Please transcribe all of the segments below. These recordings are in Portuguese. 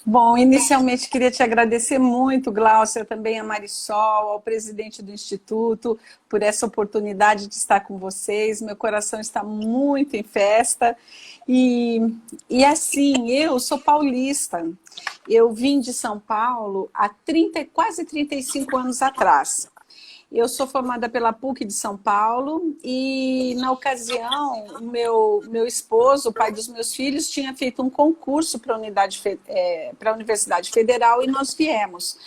Bom, inicialmente queria te agradecer muito, Gláucia, também a Marisol, ao presidente do Instituto, por essa oportunidade de estar com vocês. Meu coração está muito em festa. E, e assim, eu sou paulista. Eu vim de São Paulo há quase 35 anos atrás. Eu sou formada pela PUC de São Paulo e, na ocasião, o meu esposo, o pai dos meus filhos, tinha feito um concurso para a Universidade Federal e nós viemos.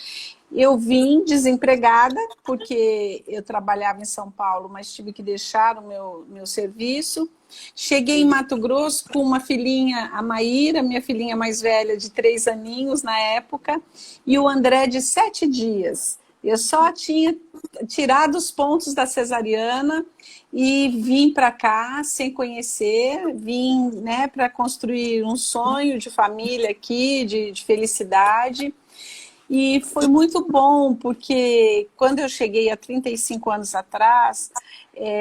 Eu vim desempregada, porque eu trabalhava em São Paulo, mas tive que deixar o meu serviço. Cheguei em Mato Grosso com uma filhinha, a Maíra, minha filhinha mais velha, de 3 aninhos na época, e o André, de 7 dias. Eu só tinha tirado os pontos da cesariana e vim para cá sem conhecer, vim, né, para construir um sonho de família aqui, de felicidade. E foi muito bom, porque quando eu cheguei há 35 anos atrás,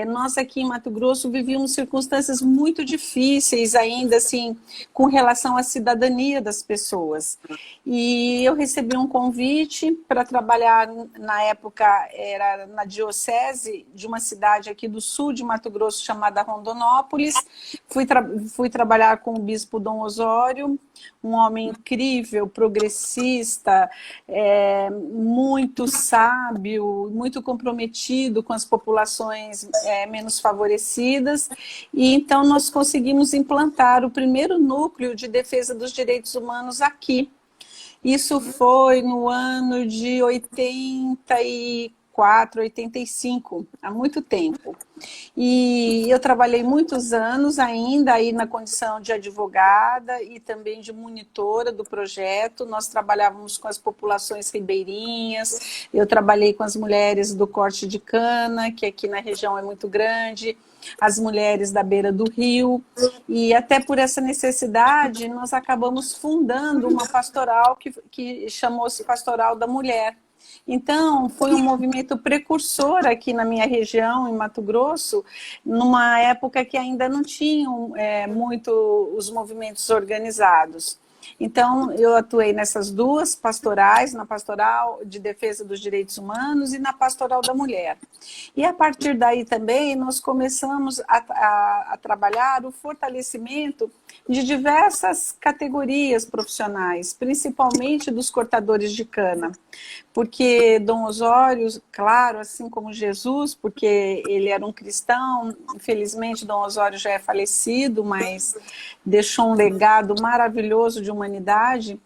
nós aqui em Mato Grosso vivíamos circunstâncias muito difíceis ainda, assim, com relação à cidadania das pessoas. E eu recebi um convite para trabalhar, na época era na diocese de uma cidade aqui do sul de Mato Grosso, chamada Rondonópolis. Fui trabalhar com o bispo Dom Osório, um homem incrível, progressista, muito sábio, muito comprometido com as populações menos favorecidas. E então nós conseguimos implantar o primeiro núcleo de defesa dos direitos humanos aqui. Isso foi no ano de 84, 85, há muito tempo. E eu trabalhei muitos anos ainda aí na condição de advogada e também de monitora do projeto. Nós trabalhávamos com as populações ribeirinhas, eu trabalhei com as mulheres do corte de cana, que aqui na região é muito grande, as mulheres da beira do rio, e até por essa necessidade nós acabamos fundando uma pastoral que chamou-se Pastoral da Mulher. Então, foi um movimento precursor aqui na minha região, em Mato Grosso, numa época que ainda não tinham muito os movimentos organizados. Então, eu atuei nessas duas pastorais, na Pastoral de Defesa dos Direitos Humanos e na Pastoral da Mulher. E a partir daí também nós começamos a trabalhar o fortalecimento de diversas categorias profissionais, principalmente dos cortadores de cana. Porque Dom Osório, claro, assim como Jesus, porque ele era um cristão, infelizmente Dom Osório já é falecido, mas deixou um legado maravilhoso de humanidade.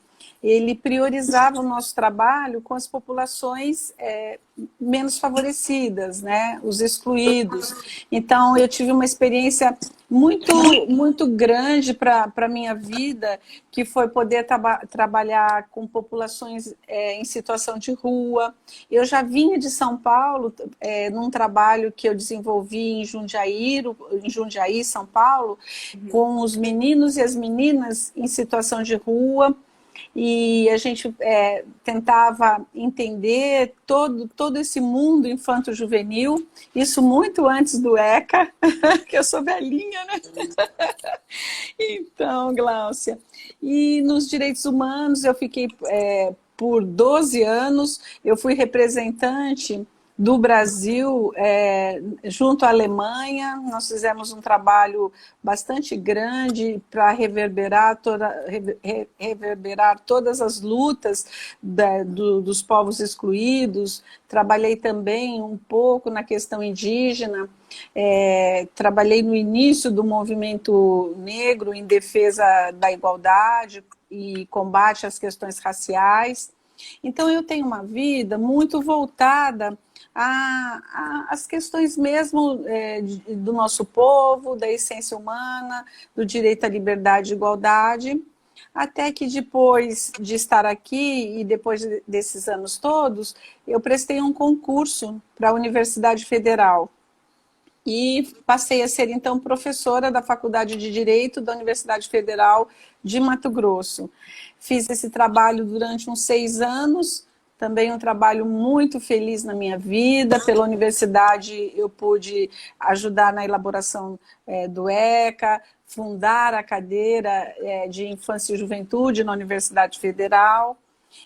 Ele priorizava o nosso trabalho com as populações menos favorecidas, né? Os excluídos. Então, eu tive uma experiência muito grande para a minha vida, que foi poder trabalhar com populações em situação de rua. Eu já vinha de São Paulo, num trabalho que eu desenvolvi em Jundiaí, São Paulo, com os meninos e as meninas em situação de rua, e a gente tentava entender todo esse mundo infanto-juvenil, isso muito antes do ECA, que eu sou velhinha, né? Então, Gláucia, e nos direitos humanos eu fiquei por 12 anos, eu fui representante do Brasil junto à Alemanha. Nós fizemos um trabalho bastante grande para reverberar todas as lutas dos povos excluídos. Trabalhei também um pouco na questão indígena, trabalhei no início do movimento negro em defesa da igualdade e combate às questões raciais. Então eu tenho uma vida muito voltada às questões mesmo do nosso povo, da essência humana, do direito à liberdade e igualdade, até que depois de estar aqui e depois desses anos todos, eu prestei um concurso para a Universidade Federal e passei a ser então professora da Faculdade de Direito da Universidade Federal de Mato Grosso. Fiz esse trabalho durante uns 6 anos, também um trabalho muito feliz na minha vida. Pela universidade eu pude ajudar na elaboração do ECA, fundar a cadeira de Infância e Juventude na Universidade Federal.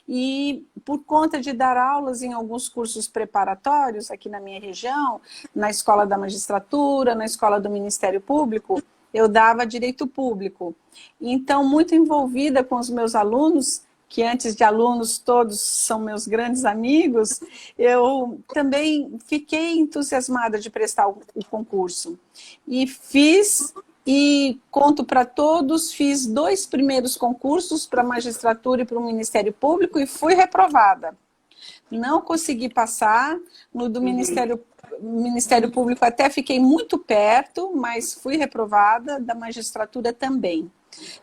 E por conta de dar aulas em alguns cursos preparatórios aqui na minha região, na Escola da Magistratura, na Escola do Ministério Público, eu dava direito público. Então, muito envolvida com os meus alunos, que antes de alunos todos são meus grandes amigos, eu também fiquei entusiasmada de prestar o concurso. E fiz, e conto para todos, fiz 2 primeiros concursos para a magistratura e para o Ministério Público e fui reprovada. Não consegui passar, no do Ministério Público até fiquei muito perto, mas fui reprovada, da magistratura também.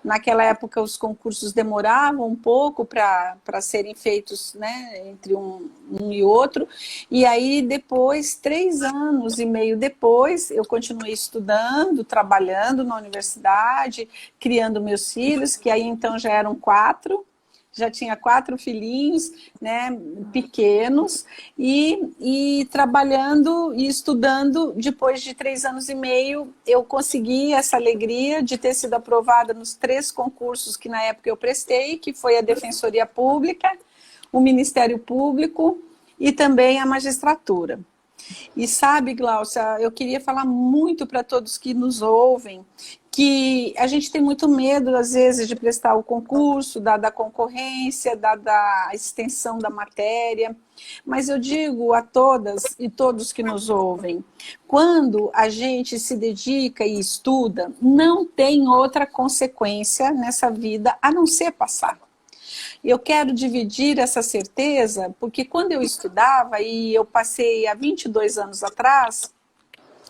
Naquela época os concursos demoravam um pouco para serem feitos, né, entre um e outro, e aí depois, 3 anos e meio depois, eu continuei estudando, trabalhando na universidade, criando meus filhos, que aí então já eram 4, já tinha 4 filhinhos, né, pequenos, e trabalhando e estudando. Depois de 3 anos e meio, eu consegui essa alegria de ter sido aprovada nos 3 concursos que na época eu prestei, que foi a Defensoria Pública, o Ministério Público e também a magistratura. E sabe, Gláucia, eu queria falar muito para todos que nos ouvem, que a gente tem muito medo, às vezes, de prestar o concurso, da concorrência, da extensão da matéria, mas eu digo a todas e todos que nos ouvem, quando a gente se dedica e estuda, não tem outra consequência nessa vida a não ser passar. Eu quero dividir essa certeza, porque quando eu estudava, e eu passei há 22 anos atrás,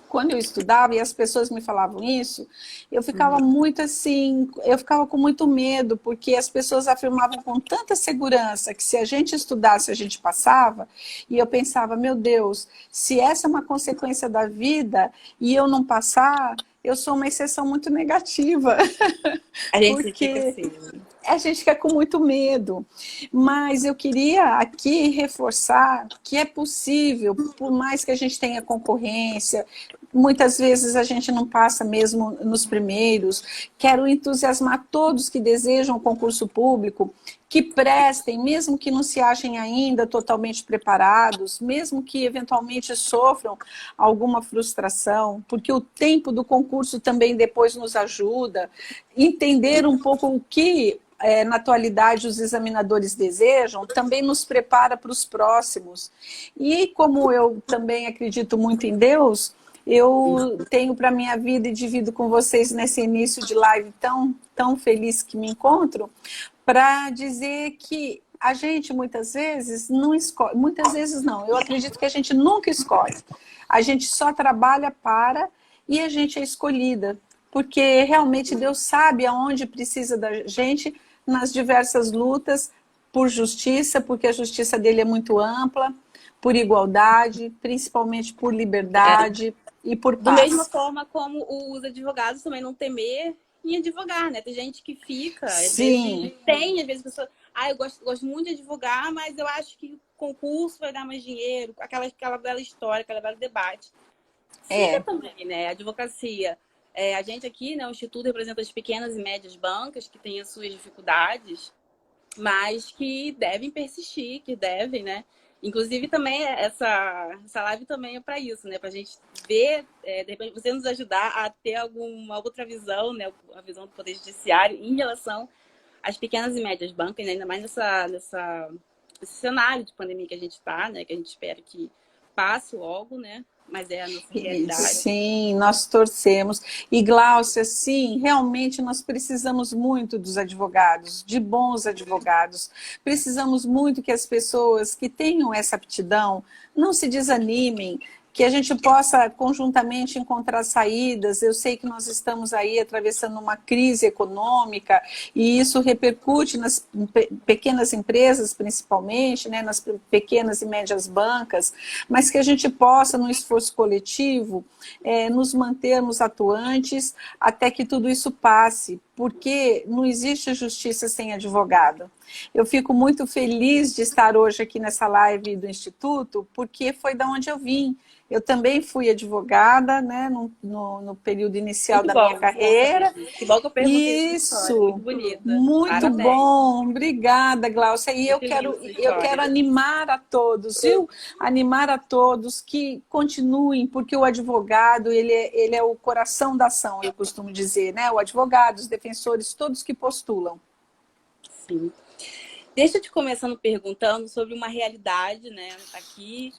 quando eu estudava e as pessoas me falavam isso, eu ficava muito assim, eu ficava com muito medo, porque as pessoas afirmavam com tanta segurança que se a gente estudasse, a gente passava, e eu pensava, meu Deus, se essa é uma consequência da vida e eu não passar, eu sou uma exceção muito negativa. A gente Porque fica assim. a gente fica com muito medo, mas eu queria aqui reforçar que é possível, por mais que a gente tenha concorrência, muitas vezes a gente não passa mesmo nos primeiros. Quero entusiasmar todos que desejam concurso público, que prestem, mesmo que não se achem ainda totalmente preparados, mesmo que eventualmente sofram alguma frustração, porque o tempo do concurso também depois nos ajuda, entender um pouco o que na atualidade os examinadores desejam, também nos prepara para os próximos. E como eu também acredito muito em Deus, eu tenho para a minha vida e divido com vocês nesse início de live tão feliz que me encontro, para dizer que a gente muitas vezes não escolhe, muitas vezes não, eu acredito que a gente nunca escolhe, a gente só trabalha para e a gente é escolhida, porque realmente Deus sabe aonde precisa da gente nas diversas lutas por justiça, porque a justiça dele é muito ampla, por igualdade, principalmente por liberdade e por Da mesma paz. forma como os advogados também não temer em advogar, né? Tem gente que fica, às Sim. vezes às vezes a pessoa, eu gosto muito de advogar, mas eu acho que o concurso vai dar mais dinheiro, aquela bela história, aquele belo debate. Fica também, né? A advocacia. A gente aqui, né, o Instituto representa as pequenas e médias bancas que têm as suas dificuldades, mas que devem persistir, que devem, né? Inclusive também essa live também é para isso, né? Para a gente ver, de repente você nos ajudar a ter alguma outra visão, né? A visão do Poder Judiciário em relação às pequenas e médias bancas, né? Ainda mais nesse cenário de pandemia que a gente está, né? Que a gente espera que passe logo, né? Mas é a nossa realidade. Sim, nós torcemos. E Gláucia, sim, realmente nós precisamos muito dos advogados, de bons advogados. Precisamos muito que as pessoas que tenham essa aptidão não se desanimem, que a gente possa conjuntamente encontrar saídas. Eu sei que nós estamos aí atravessando uma crise econômica e isso repercute nas pequenas empresas, principalmente, né, nas pequenas e médias bancas, mas que a gente possa, no esforço coletivo, nos mantermos atuantes até que tudo isso passe, porque não existe justiça sem advogado. Eu fico muito feliz de estar hoje aqui nessa live do Instituto, porque foi da onde eu vim. Eu também fui advogada, né, no período inicial da minha carreira. Que bom que eu perguntei. Isso, muito bonita. Muito Parabéns. Bom. Obrigada, Glaucia. E eu quero animar a todos, viu? Animar a todos que continuem, porque o advogado, ele é o coração da ação, eu costumo dizer, né? O advogado, os defensores, todos que postulam. Sim. Deixa eu te começando perguntando sobre uma realidade, né, aqui,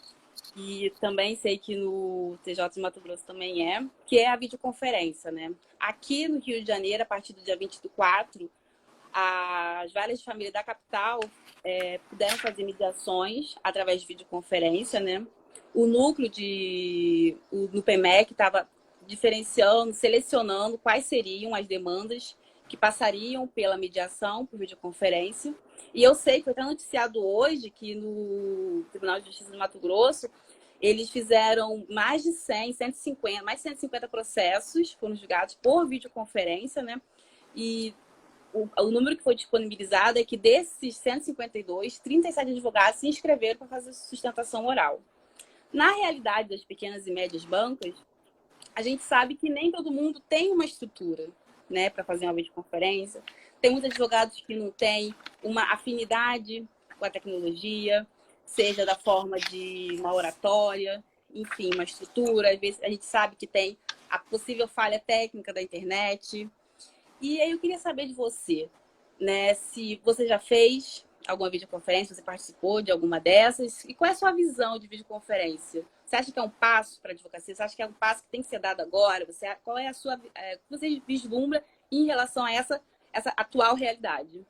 e também sei que no TJ de Mato Grosso também que é a videoconferência, né? Aqui no Rio de Janeiro, a partir do dia 24, as várias famílias da capital puderam fazer mediações através de videoconferência, né? O núcleo no PMEC estava diferenciando, selecionando quais seriam as demandas que passariam pela mediação por videoconferência. E eu sei que foi até noticiado hoje que no Tribunal de Justiça de Mato Grosso eles fizeram mais de 150 processos foram julgados por videoconferência, né? E o número que foi disponibilizado é que desses 152, 37 advogados se inscreveram para fazer sustentação oral. Na realidade das pequenas e médias bancas, a gente sabe que nem todo mundo tem uma estrutura, né, para fazer uma videoconferência. Tem muitos advogados que não têm uma afinidade com a tecnologia, seja da forma de uma oratória, enfim, uma estrutura. Às vezes a gente sabe que tem a possível falha técnica da internet. E aí eu queria saber de você, né, se você já fez alguma videoconferência, você participou de alguma dessas, e qual é a sua visão de videoconferência? Você acha que é um passo para a advocacia? Você acha que é um passo que tem que ser dado agora? Qual é a sua... o que você vislumbra em relação a essa atual realidade?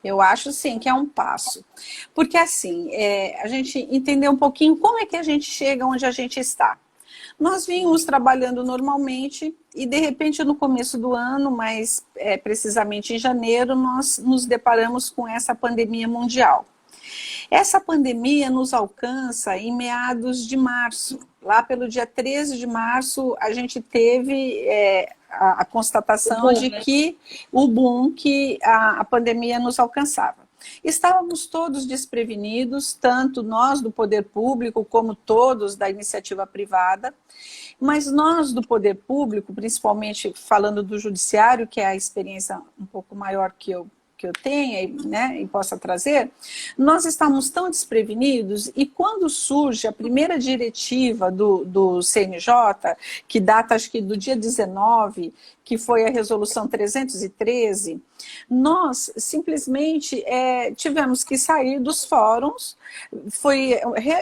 Eu acho, sim, que é um passo. Porque, assim, a gente entender um pouquinho como é que a gente chega onde a gente está. Nós vínhamos trabalhando normalmente e, de repente, no começo do ano, mais precisamente em janeiro, nós nos deparamos com essa pandemia mundial. Essa pandemia nos alcança em meados de março. Lá pelo dia 13 de março, a gente teve a constatação de que o boom que a pandemia nos alcançava. Estávamos todos desprevenidos, tanto nós do poder público como todos da iniciativa privada, mas nós do poder público, principalmente falando do judiciário, que é a experiência um pouco maior que eu tenha, né, e possa trazer, nós estamos tão desprevenidos, e quando surge a primeira diretiva do CNJ, que data acho que do dia 19, que foi a resolução 313, nós simplesmente tivemos que sair dos fóruns. Foi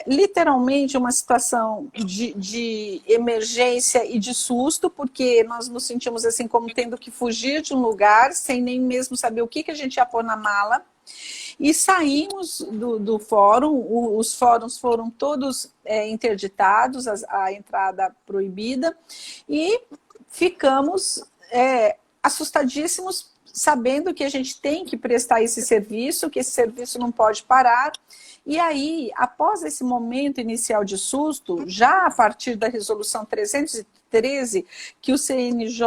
literalmente uma situação de emergência e de susto, porque nós nos sentimos assim como tendo que fugir de um lugar, sem nem mesmo saber o que a gente ia pôr na mala. E saímos do fórum, os fóruns foram todos interditados, a entrada proibida, e ficamos assustadíssimos, sabendo que a gente tem que prestar esse serviço, que esse serviço não pode parar. E aí, após esse momento inicial de susto, já a partir da resolução 313, que o CNJ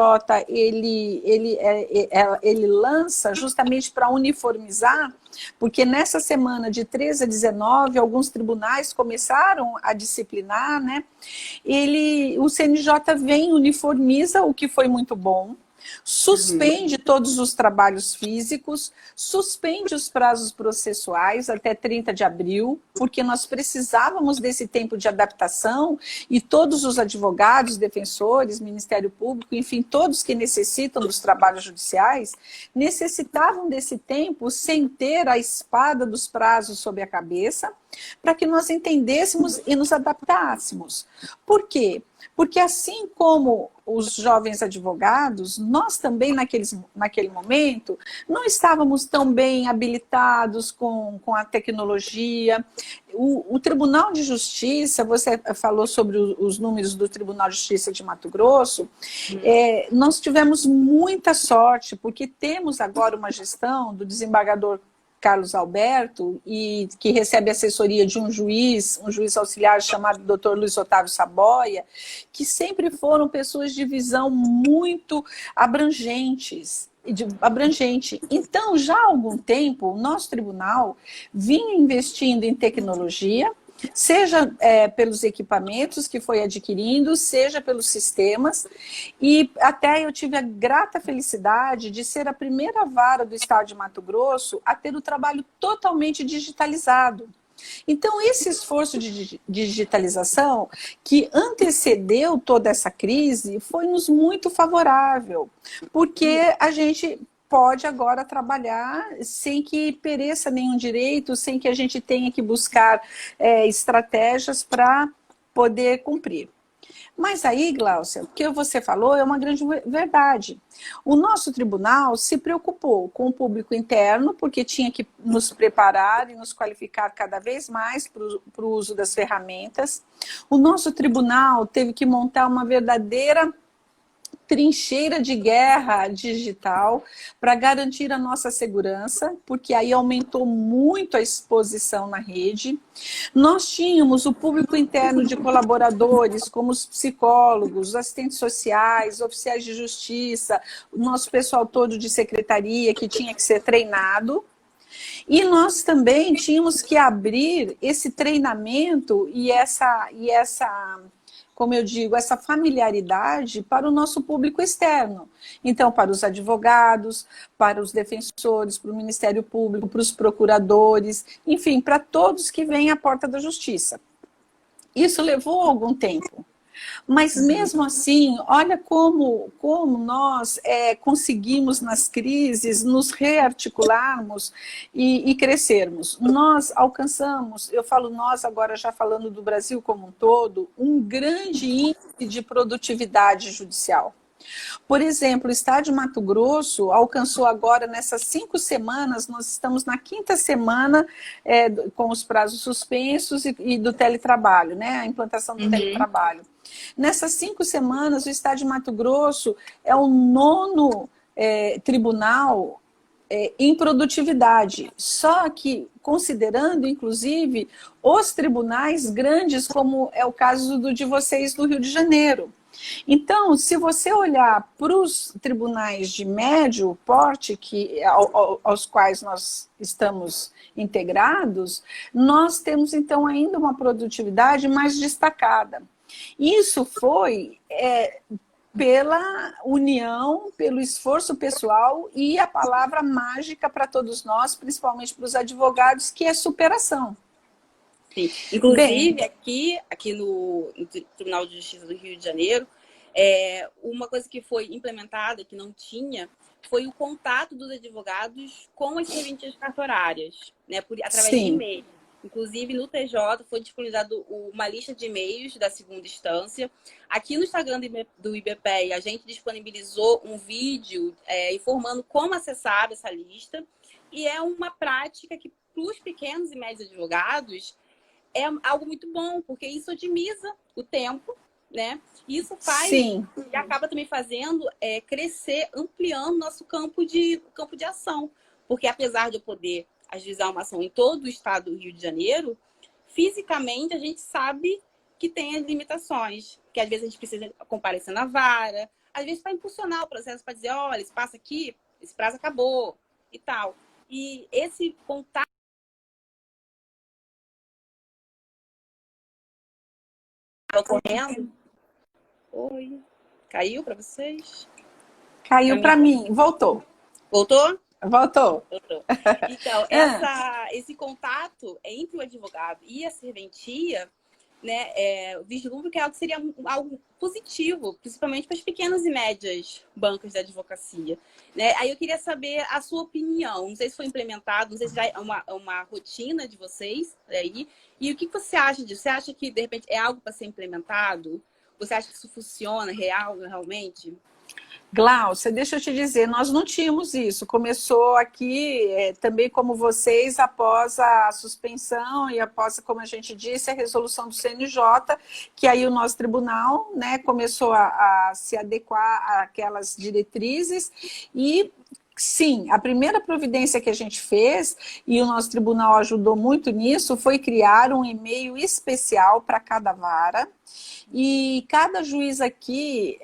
ele lança justamente para uniformizar, porque nessa semana de 13 a 19, alguns tribunais começaram a disciplinar, né? O CNJ vem, uniformiza, o que foi muito bom, suspende todos os trabalhos físicos, suspende os prazos processuais até 30 de abril, porque nós precisávamos desse tempo de adaptação, e todos os advogados, defensores, Ministério Público, enfim, todos que necessitam dos trabalhos judiciais, necessitavam desse tempo sem ter a espada dos prazos sobre a cabeça, para que nós entendêssemos e nos adaptássemos. Por quê? Porque assim como os jovens advogados, nós também naquele momento não estávamos tão bem habilitados com a tecnologia. O Tribunal de Justiça, você falou sobre os números do Tribunal de Justiça de Mato Grosso, nós tivemos muita sorte, porque temos agora uma gestão do desembargador Carlos Alberto, e que recebe assessoria de um juiz auxiliar chamado Dr. Luiz Otávio Saboia, que sempre foram pessoas de visão muito abrangente. Então, já há algum tempo, o nosso tribunal vinha investindo em tecnologia, seja pelos equipamentos que foi adquirindo, seja pelos sistemas, e até eu tive a grata felicidade de ser a primeira vara do estado de Mato Grosso a ter o trabalho totalmente digitalizado. Então, esse esforço de digitalização que antecedeu toda essa crise foi-nos muito favorável, porque a gente pode agora trabalhar sem que pereça nenhum direito, sem que a gente tenha que buscar estratégias para poder cumprir. Mas aí, Gláucia, o que você falou é uma grande verdade. O nosso tribunal se preocupou com o público interno, porque tinha que nos preparar e nos qualificar cada vez mais para o uso das ferramentas. O nosso tribunal teve que montar uma verdadeira trincheira de guerra digital para garantir a nossa segurança, porque aí aumentou muito a exposição na rede. Nós tínhamos o público interno de colaboradores, como os psicólogos, assistentes sociais, oficiais de justiça, o nosso pessoal todo de secretaria que tinha que ser treinado. E nós também tínhamos que abrir esse treinamento e essa como eu digo, essa familiaridade para o nosso público externo. Então, para os advogados, para os defensores, para o Ministério Público, para os procuradores, enfim, para todos que vêm à porta da justiça. Isso levou algum tempo. Mas mesmo assim, olha como nós conseguimos nas crises nos rearticularmos e crescermos. Nós alcançamos, eu falo nós agora já falando do Brasil como um todo, um grande índice de produtividade judicial. Por exemplo, o estado de Mato Grosso alcançou agora, nessas 5 semanas, nós estamos na 5ª semana com os prazos suspensos e do teletrabalho, né? A implantação do teletrabalho. Nessas 5 semanas, o estado de Mato Grosso é o 9º tribunal em produtividade, só que considerando, inclusive, os tribunais grandes, como é o caso de vocês do Rio de Janeiro. Então, se você olhar para os tribunais de médio porte, aos quais nós estamos integrados, nós temos, então, ainda uma produtividade mais destacada. Isso foi pela união, pelo esforço pessoal e a palavra mágica para todos nós, principalmente para os advogados, que é superação. Sim. Inclusive, aqui no Tribunal de Justiça do Rio de Janeiro, uma coisa que foi implementada, que não tinha, foi o contato dos advogados com as serventias cartorárias, né, através de e-mail. Inclusive, no TJ foi disponibilizado uma lista de e-mails da 2ª instância. Aqui no Instagram do IBPE, a gente disponibilizou um vídeo informando como acessar essa lista. E é uma prática que, para os pequenos e médios advogados, é algo muito bom, porque isso otimiza o tempo, né? Isso faz e acaba também fazendo crescer, ampliando nosso campo de ação. Porque apesar de eu poder ajuizar uma ação em todo o estado do Rio de Janeiro, fisicamente a gente sabe que tem as limitações, que às vezes a gente precisa comparecer na vara, às vezes para impulsionar o processo, para dizer, olha, esse passo aqui, esse prazo acabou e tal. E esse contato ocorrendo. Oi. Caiu para vocês? Caiu para mim. Voltou. Voltou? Voltou. Então, esse contato entre o advogado e a serventia, né, vislumbro que seria algo positivo, principalmente para as pequenas e médias bancas da advocacia. Né? Aí eu queria saber a sua opinião. Não sei se foi implementado, não sei se já é uma rotina de vocês aí. E o que você acha disso? Você acha que, de repente, é algo para ser implementado? Você acha que isso funciona realmente? Gláucia, deixa eu te dizer, nós não tínhamos isso. Começou aqui, também como vocês, após a suspensão e após, como a gente disse, a resolução do CNJ, que aí o nosso tribunal, né, começou a se adequar àquelas diretrizes e Sim, a primeira providência que a gente fez, e o nosso tribunal ajudou muito nisso, foi criar um e-mail especial para cada vara, e cada juiz aqui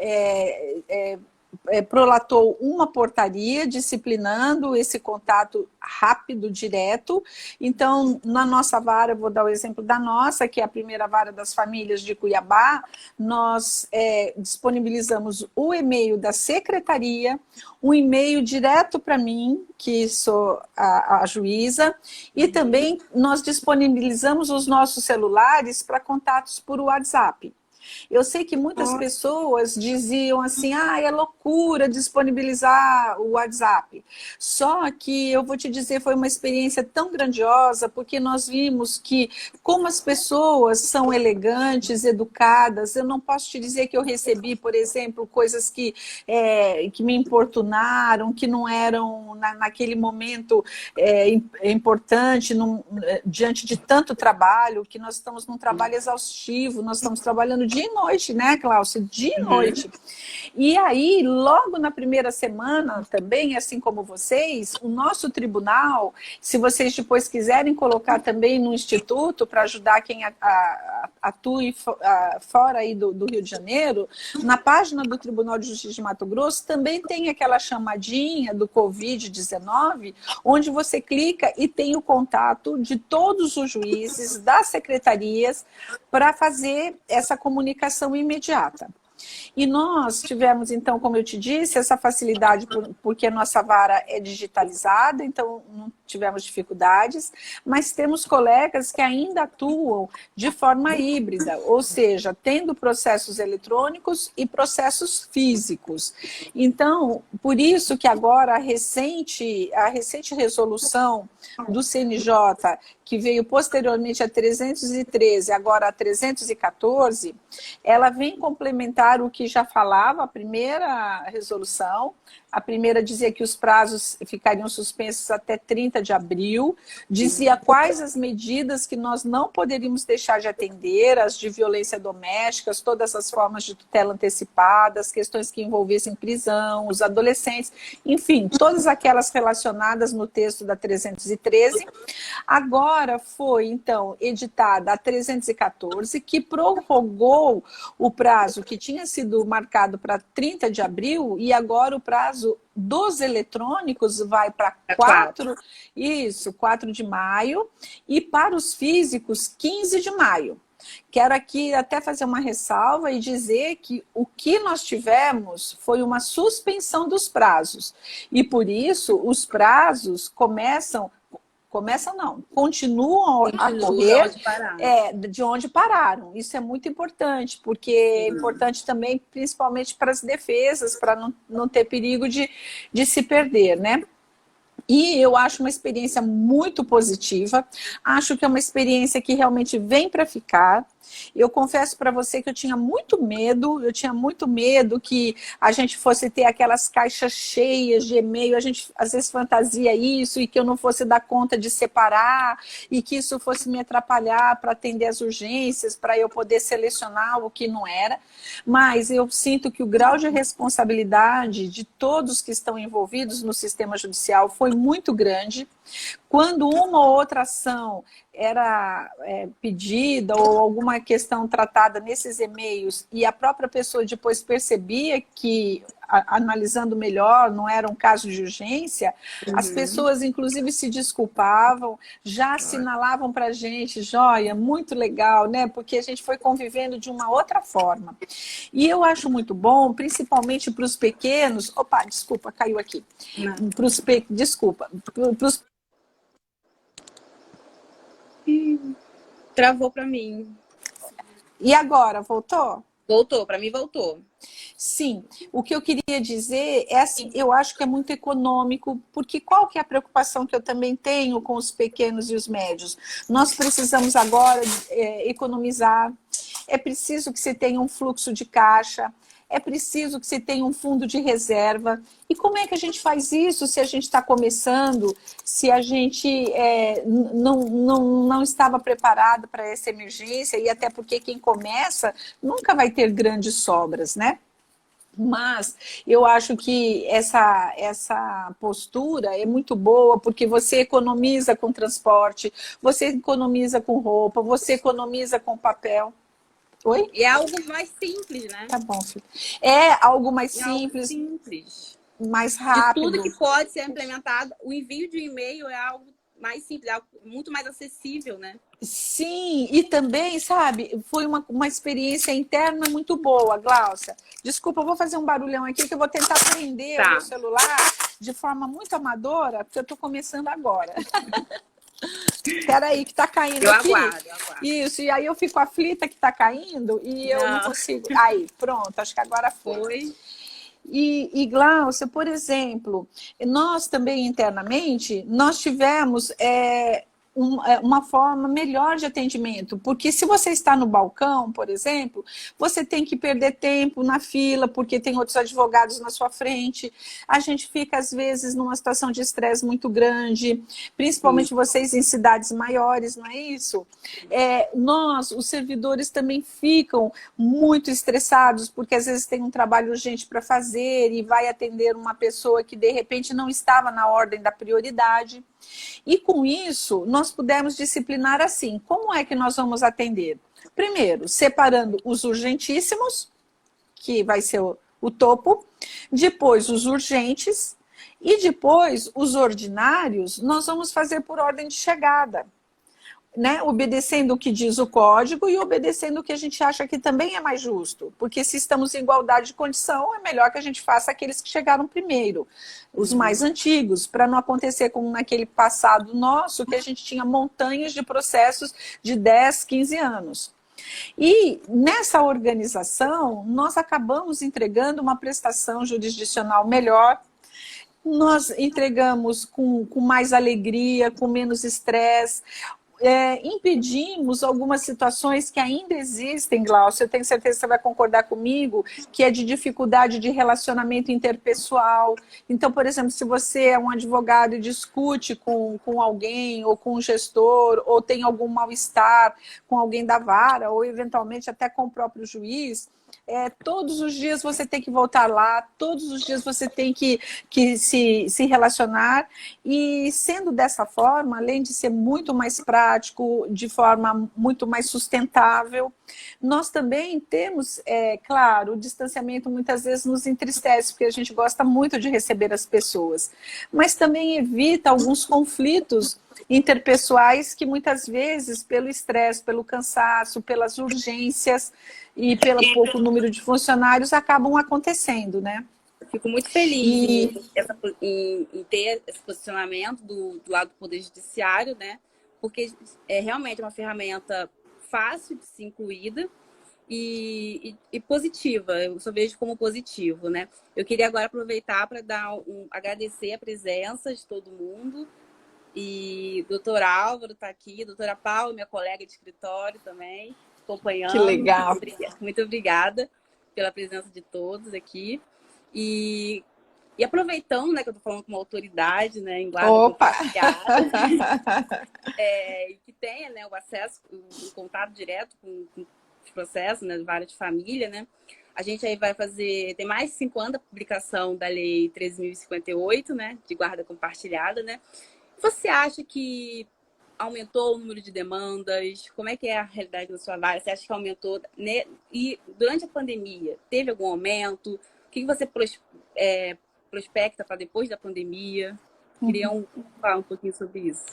prolatou uma portaria disciplinando esse contato rápido, direto. Então, na nossa vara, eu vou dar o exemplo da nossa, que é a primeira vara das famílias de Cuiabá, nós disponibilizamos o e-mail da secretaria, um e-mail direto para mim, que sou a juíza, e também nós disponibilizamos os nossos celulares para contatos por WhatsApp. Eu sei que muitas pessoas diziam assim, é loucura disponibilizar o WhatsApp. Só que eu vou te dizer, foi uma experiência tão grandiosa, porque nós vimos que, como as pessoas são elegantes, educadas, eu não posso te dizer que eu recebi, por exemplo, coisas que me importunaram, que não eram naquele momento importante, diante de tanto trabalho, que nós estamos num trabalho exaustivo, nós estamos trabalhando dia e noite, né, Cláudia? Dia e noite. E aí, logo na primeira semana também, assim como vocês, o nosso tribunal, se vocês depois quiserem colocar também no Instituto para ajudar quem atue fora aí do Rio de Janeiro, na página do Tribunal de Justiça de Mato Grosso também tem aquela chamadinha do Covid-19, onde você clica e tem o contato de todos os juízes, das secretarias, para fazer essa comunicação imediata. E nós tivemos, então, como eu te disse, essa facilidade porque a nossa vara é digitalizada, então não tivemos dificuldades, mas temos colegas que ainda atuam de forma híbrida, ou seja, tendo processos eletrônicos e processos físicos. Então, por isso que agora a recente resolução do CNJ, que veio posteriormente a 313, agora a 314, ela vem complementar o que já falava a primeira resolução. A primeira dizia que os prazos ficariam suspensos até 30 de abril, dizia quais as medidas que nós não poderíamos deixar de atender, as de violência doméstica, todas as formas de tutela antecipada, as questões que envolvessem prisão, os adolescentes, enfim, todas aquelas relacionadas no texto da 313. Agora foi, então, editada a 314, que prorrogou o prazo que tinha sido marcado para 30 de abril, e agora o prazo dos eletrônicos vai para 4 de maio, e para os físicos, 15 de maio. Quero aqui até fazer uma ressalva e dizer que o que nós tivemos foi uma suspensão dos prazos. E por isso os prazos continuam a correr de onde pararam. Isso é muito importante, porque é importante também, principalmente para as defesas, para não ter perigo de se perder, né? E eu acho uma experiência muito positiva, acho que é uma experiência que realmente vem para ficar. Eu confesso para você que eu tinha muito medo que a gente fosse ter aquelas caixas cheias de e-mail, a gente às vezes fantasia isso, e que eu não fosse dar conta de separar, e que isso fosse me atrapalhar para atender as urgências, para eu poder selecionar o que não era. Mas eu sinto que o grau de responsabilidade de todos que estão envolvidos no sistema judicial foi muito grande. Quando uma ou outra ação era pedida ou alguma questão tratada nesses e-mails e a própria pessoa depois percebia que, analisando melhor, não era um caso de urgência, as pessoas inclusive se desculpavam, já assinalavam para a gente, joia, muito legal, né? Porque a gente foi convivendo de uma outra forma. E eu acho muito bom, principalmente para os pequenos... Opa, desculpa, caiu aqui. Para os Travou para mim. E agora, voltou? Voltou, para mim voltou. Sim, o que eu queria dizer é assim, eu acho que é muito econômico, porque qual que é a preocupação que eu também tenho com os pequenos e os médios? Nós precisamos agora economizar, é preciso que se tenha um fluxo de caixa, é preciso que se tenha um fundo de reserva. E como é que a gente faz isso se a gente está começando, se a gente não estava preparado para essa emergência, e até porque quem começa nunca vai ter grandes sobras, né? Mas eu acho que essa postura é muito boa, porque você economiza com transporte, você economiza com roupa, você economiza com papel. Oi? E é algo mais simples, né? Tá bom, filho. É algo mais É algo simples, simples. mais De tudo rápido. que pode ser implementado, o envio de e-mail é algo mais simples, é algo muito mais acessível, né? Sim, e também, sabe, foi uma experiência interna muito boa, Gláucia. Desculpa, eu vou fazer um barulhão aqui que eu vou tentar prender o meu celular de forma muito amadora, porque eu estou começando agora. Espera aí, que está caindo aqui. Eu aguardo. Isso, e aí eu fico aflita que está caindo e eu não consigo. Aí, pronto, acho que agora foi. E Gláucia, por exemplo, nós também internamente, nós tivemos uma forma melhor de atendimento, porque se você está no balcão, por exemplo, você tem que perder tempo na fila, porque tem outros advogados na sua frente, a gente fica às vezes numa situação de estresse muito grande, principalmente vocês em cidades maiores, não é isso? Nós, os servidores também ficam muito estressados, porque às vezes tem um trabalho urgente para fazer e vai atender uma pessoa que de repente não estava na ordem da prioridade. E com isso, nós pudemos disciplinar assim. Como é que nós vamos atender? Primeiro, separando os urgentíssimos, que vai ser o topo, depois os urgentes, e depois os ordinários, nós vamos fazer por ordem de chegada. Né, obedecendo o que diz o código e obedecendo o que a gente acha que também é mais justo. Porque se estamos em igualdade de condição, é melhor que a gente faça aqueles que chegaram primeiro, os mais antigos, para não acontecer como naquele passado nosso, que a gente tinha montanhas de processos de 10, 15 anos. E nessa organização, nós acabamos entregando uma prestação jurisdicional melhor. Nós entregamos com mais alegria, com menos estresse. Impedimos algumas situações que ainda existem, Gláucia, eu tenho certeza que você vai concordar comigo, que é de dificuldade de relacionamento interpessoal. Então, por exemplo, se você é um advogado e discute com alguém, ou com um gestor, ou tem algum mal-estar com alguém da vara, ou eventualmente até com o próprio juiz, todos os dias você tem que voltar lá, todos os dias você tem que se relacionar, e sendo dessa forma, além de ser muito mais prático, de forma muito mais sustentável, nós também temos, claro, o distanciamento muitas vezes nos entristece, porque a gente gosta muito de receber as pessoas, mas também evita alguns conflitos interpessoais que muitas vezes, pelo estresse, pelo cansaço, pelas urgências e pelo pouco número de funcionários, acabam acontecendo, né? Fico muito feliz em ter esse posicionamento do lado do Poder Judiciário, né? Porque é realmente uma ferramenta fácil de ser incluída e positiva. Eu só vejo como positivo, né? Eu queria agora aproveitar para agradecer a presença de todo mundo. E doutor Álvaro está aqui, doutora Paula, minha colega de escritório também, acompanhando. Que legal. Muito obrigada pela presença de todos aqui. E aproveitando, né, que eu estou falando com uma autoridade, né, em guarda compartilhada, e que tenha, né, o acesso, o contato direto com os processos, né, de vara de família, né, a gente aí vai fazer, tem mais de 5 anos da publicação da Lei 13.058, né, de guarda compartilhada, né. Você acha que aumentou o número de demandas? Como é que é a realidade na sua vara? Você acha que aumentou, né? E durante a pandemia, teve algum aumento? O que você prospecta para depois da pandemia? Queria falar um pouquinho sobre isso.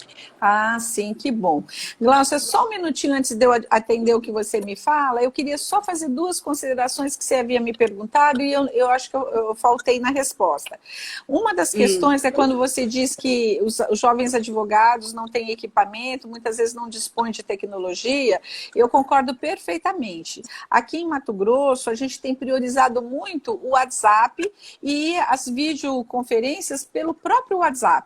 Ah, sim, que bom. Gláucia, só um minutinho antes de eu atender o que você me fala, eu queria só fazer 2 considerações que você havia me perguntado e eu acho que eu faltei na resposta. Uma das questões é quando você diz que os jovens advogados não têm equipamento, muitas vezes não dispõem de tecnologia. Eu concordo perfeitamente. Aqui em Mato Grosso, a gente tem priorizado muito o WhatsApp e as videoconferências pelo próprio WhatsApp.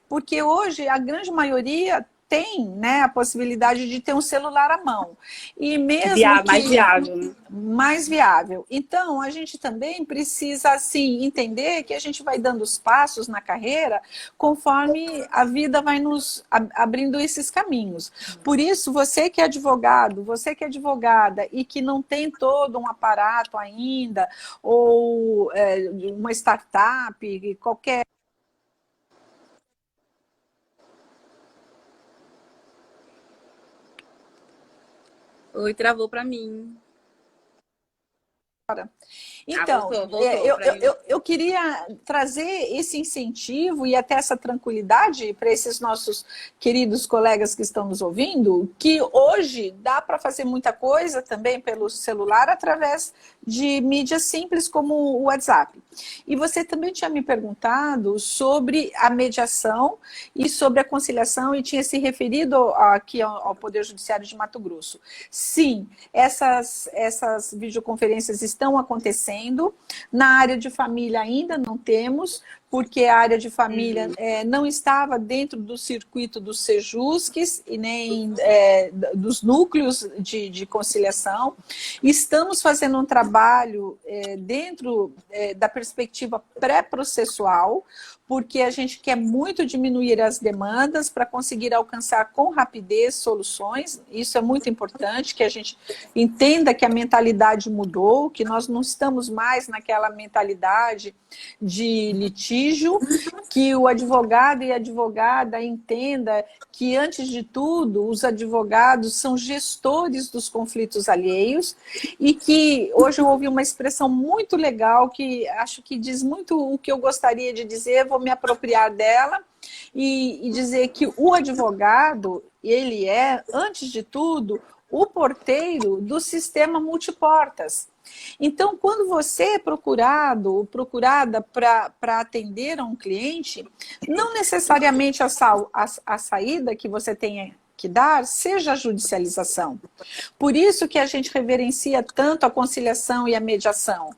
Porque hoje a grande maioria tem, né, a possibilidade de ter um celular à mão. E mesmo mais viável, né? Mais viável. Então, a gente também precisa, assim, entender que a gente vai dando os passos na carreira conforme a vida vai nos abrindo esses caminhos. Por isso, você que é advogado, você que é advogada e que não tem todo um aparato ainda, ou uma startup, qualquer... Oi, travou para mim. Então, voltou eu queria trazer esse incentivo e até essa tranquilidade para esses nossos queridos colegas que estão nos ouvindo, que hoje dá para fazer muita coisa também pelo celular através de mídias simples como o WhatsApp. E você também tinha me perguntado sobre a mediação e sobre a conciliação e tinha se referido aqui ao Poder Judiciário de Mato Grosso. Sim, essas videoconferências estão acontecendo. Na área de família ainda não temos, porque a área de família não estava dentro do circuito dos Sejusques e nem dos núcleos de conciliação. Estamos fazendo um trabalho dentro da perspectiva pré-processual, porque a gente quer muito diminuir as demandas para conseguir alcançar com rapidez soluções. Isso é muito importante, que a gente entenda que a mentalidade mudou, que nós não estamos mais naquela mentalidade de litígio, que o advogado e a advogada entenda que, antes de tudo, os advogados são gestores dos conflitos alheios e que hoje eu ouvi uma expressão muito legal que acho que diz muito o que eu gostaria de dizer, vou me apropriar dela e dizer que o advogado, ele é, antes de tudo, o porteiro do sistema multiportas. Então, quando você é procurado ou procurada para atender a um cliente, não necessariamente a saída que você tenha que dar seja a judicialização. Por isso que a gente reverencia tanto a conciliação e a mediação,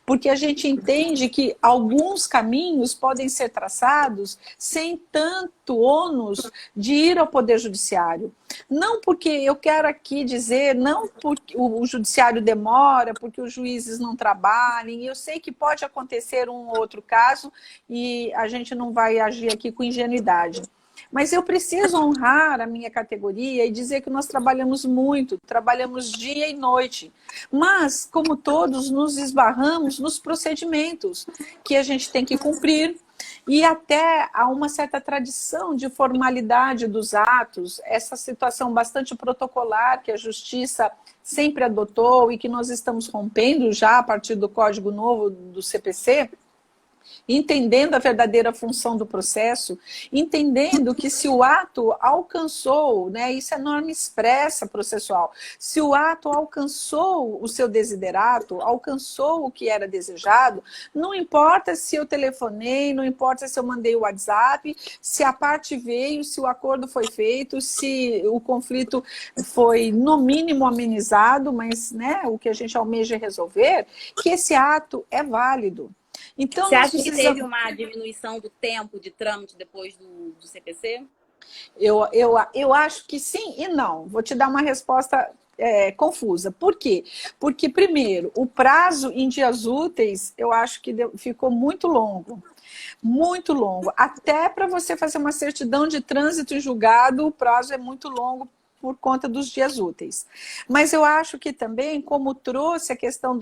porque a gente entende que alguns caminhos podem ser traçados sem tanto ônus de ir ao Poder Judiciário. Não porque eu quero aqui dizer, não porque o judiciário demora, porque os juízes não trabalhem, eu sei que pode acontecer um ou outro caso e a gente não vai agir aqui com ingenuidade. Mas eu preciso honrar a minha categoria e dizer que nós trabalhamos muito, trabalhamos dia e noite. Mas, como todos, nos esbarramos nos procedimentos que a gente tem que cumprir. E até há uma certa tradição de formalidade dos atos, essa situação bastante protocolar que a Justiça sempre adotou e que nós estamos rompendo já a partir do Código Novo do CPC, entendendo a verdadeira função do processo, entendendo que se o ato alcançou, né, isso é norma expressa processual, se o ato alcançou o seu desiderato, alcançou o que era desejado, não importa se eu telefonei, não importa se eu mandei o WhatsApp, se a parte veio, se o acordo foi feito, se o conflito foi no mínimo amenizado, mas né, o que a gente almeja resolver, que esse ato é válido. Então, você acha que teve uma diminuição do tempo de trâmite depois do CPC? Eu acho que sim e não. Vou te dar uma resposta confusa. Por quê? Porque, primeiro, o prazo em dias úteis, eu acho que ficou muito longo. Muito longo. Até para você fazer uma certidão de trânsito em julgado, o prazo é muito longo por conta dos dias úteis. Mas eu acho que também, como trouxe a questão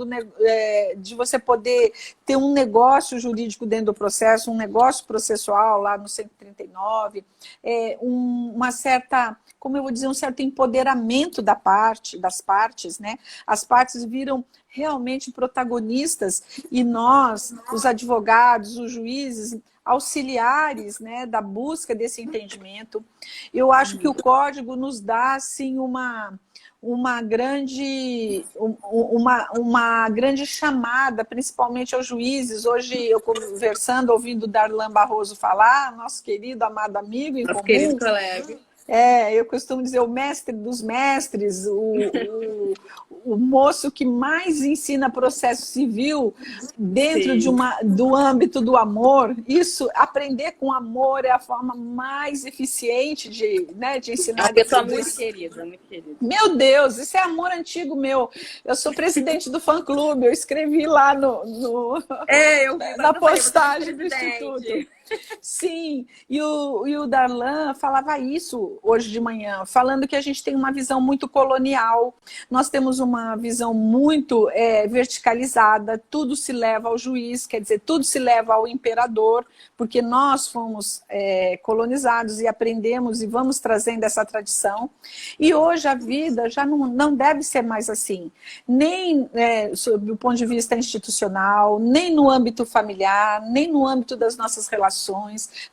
de você poder ter um negócio jurídico dentro do processo, um negócio processual lá no 139, uma certa, como eu vou dizer, um certo empoderamento das partes, né? As partes viram realmente protagonistas e nós, os advogados, os juízes, auxiliares, né, da busca desse entendimento. Eu acho que o código nos dá assim, uma grande chamada, principalmente aos juízes. Hoje, eu conversando, ouvindo Darlan Barroso falar, nosso querido, amado amigo em comum. Nosso querido colega. Eu costumo dizer o mestre dos mestres, o moço que mais ensina processo civil dentro do âmbito do amor. Isso, aprender com amor é a forma mais eficiente de ensinar. É uma pessoa muito querida, muito querida. Meu Deus, isso é amor antigo meu. Eu sou presidente do fã-clube, eu escrevi lá na postagem do Instituto. Sim, e o Darlan falava isso hoje de manhã, falando que a gente tem uma visão muito colonial, nós temos uma visão muito verticalizada, tudo se leva ao juiz, quer dizer, tudo se leva ao imperador, porque nós fomos colonizados e aprendemos e vamos trazendo essa tradição, e hoje a vida já não deve ser mais assim, nem sob o ponto de vista institucional, nem no âmbito familiar, nem no âmbito das nossas relações,